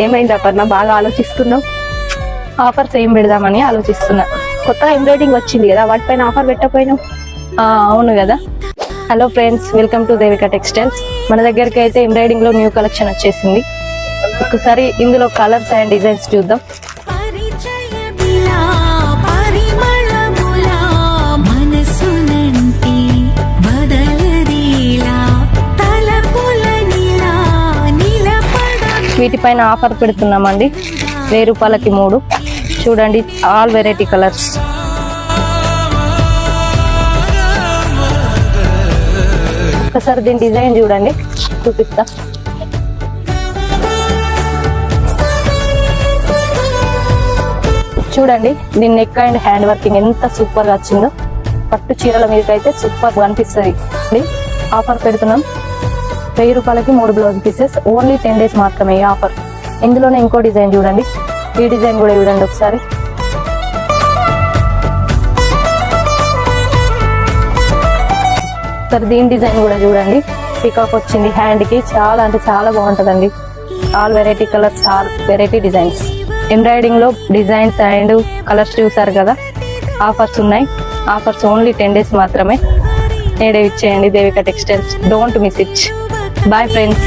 ఏమైంది అపర్ణ, బాగా ఆలోచిస్తున్నావు? ఆఫర్స్ ఏం పెడదామని ఆలోచిస్తున్నా. కొత్తగా ఎంబ్రాయిడింగ్ వచ్చింది కదా, వాటిపైన ఆఫర్ పెట్టకపోయినావు? అవును కదా. Hello friends, welcome to Devika textiles. మన దగ్గరికి అయితే ఎంబ్రాయిడింగ్ లో న్యూ కలెక్షన్ వచ్చేసింది. ఒకసారి ఇందులో కలర్స్ అండ్ డిజైన్స్ చూద్దాం. వీటిపైన ఆఫర్ పెడుతున్నామండి. 1000 రూపాయలకి 3. చూడండి, ఆల్ వెరైటీ కలర్స్. ఒకసారి దీని డిజైన్ చూడండి, చూపిస్తా. చూడండి, దీని నెక్ అండ్ హ్యాండ్ వర్కింగ్ ఎంత సూపర్ గా వచ్చిందో. పట్టు చీరల మీదకి అయితే సూపర్ గా అనిపిస్తుంది. ఆఫర్ పెడుతున్నాం. 1000 రూపాయలకి 3 బ్లౌజ్ పీసెస్. ఓన్లీ 10 days మాత్రమే ఈ ఆఫర్. ఇందులోనే ఇంకో డిజైన్ చూడండి. ఈ డిజైన్ కూడా చూడండి ఒకసారి. సరే, దీని డిజైన్ కూడా చూడండి. పికాక్ వచ్చింది హ్యాండ్ కి. చాలా అంటే చాలా బాగుంటదండి. All variety colours, all variety designs. Embroidering లో డిజైన్స్ అండ్ కలర్స్ చూసారు కదా. ఆఫర్స్ ఉన్నాయి. ఆఫర్స్ ఓన్లీ 10 days మాత్రమే. నేడే ఇచ్చేయండి Devika textiles. Don't miss it. Bye friends.